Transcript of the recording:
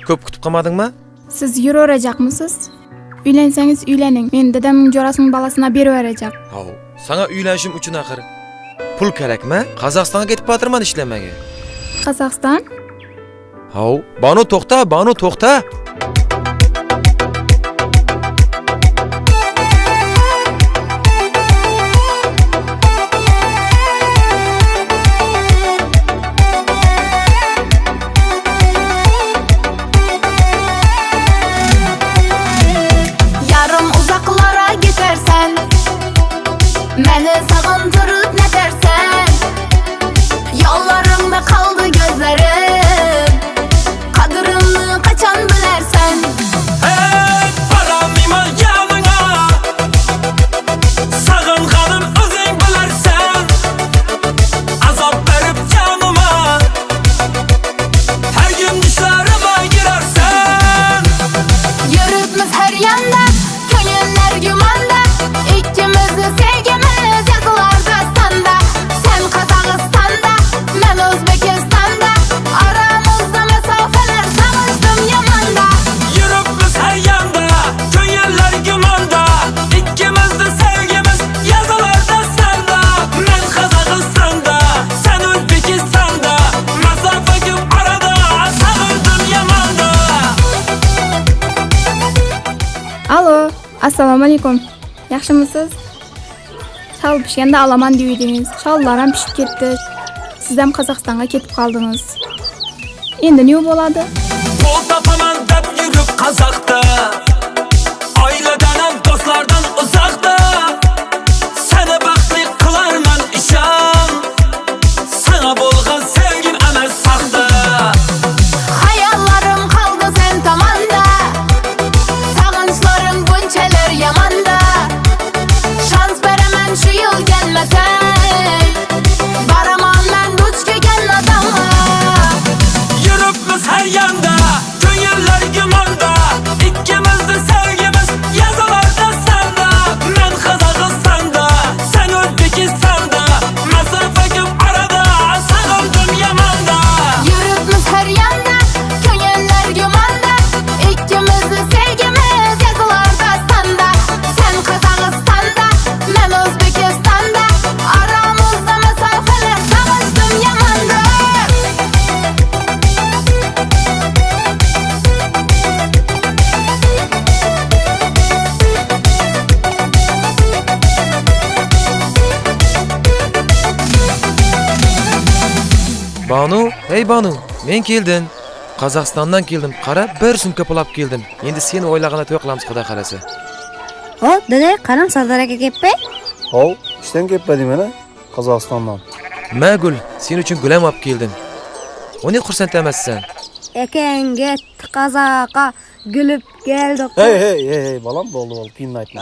ko'p kutib qolmadingmi? Siz yuraveracakmısınız? Uylenseniz uylenin. Men dedemin jorasının balasına beriveracak. Ha, sana uylanishim uchun axir pul kerakmi? Qozog'istonga ketib botirman ishlamaga. Kazakistan? Ha, Banu to'xta. Yarım uzaklara gidersen, beni sağındırıp ne dersen, yollarımda kaldı gözlerim, kadırını kaçan bilersen. Hey, paramima yanına, sağınğanım özün bilersen, azap verip canıma, her gün düşlerime girersen. Yürütmüş her yanda, gönüller gümanda, İkimiz de sevgimiz yazılar dastanda. Sen Kazakistan'da, ben Özbekistan'da, aramızda mesafeler savuştum yamanda. Yürüp her yanda, könyeller gümanda, İkimiz de sevgimiz yazılar dastanda. Ben Kazakistan'da, sen Özbekistan'da, mesafe gibi arada savuştum yamanda. Alo, assalomu alaykum. Yaxshimisiz? Shal pishganda olaman deydingiz. Shallaram pishib ketdi. Siz ham Qozog'istonga ketib qoldingiz. Endi nima bo'ladi? Bol tapaman deb yürüp Kazak'ta, aileden hem dostlardan uzakta. Seni baxtli kılarman işan, sana bolğan sevgim emel sakta. Hayallarım kaldı sen tamanda, sağınçlarım bunçeler yamanda. Şans veremem şu yıl gelmesen, baramam ben duç köken adama. Yürüp her yanda, könyeller gümanda, İkimiz de sevgimiz yazılar dastanda. Ben Kazakistan'da, sen Özbekistan'da, mesafe gibi arada sağıldım yamanda. Yürütmüş her yanda, gönüller gümanda, İkimiz de sevgimiz yazılar dastanda. Sen Kazakistan'da, ben Özbekistan'da, aramızda mesafeler savuştum yamanda. Banu, hey Banu, men keldim. Qozog'istondan keldim. Qara, bir sumka pul olib keldim. Endi seni o'ylaganda to'y qilamiz, xudo xolasa. Hop, dede, qarang Sardor aka kelibdi. Hov, ishdan kelibdi mana Qozog'istondan. Magul, sen uchun gulam olib keldim. Uni xursand emassan. Akangga Qozoqqa gulib keldi. Hey, balam bo'ldi, qiyin aytma.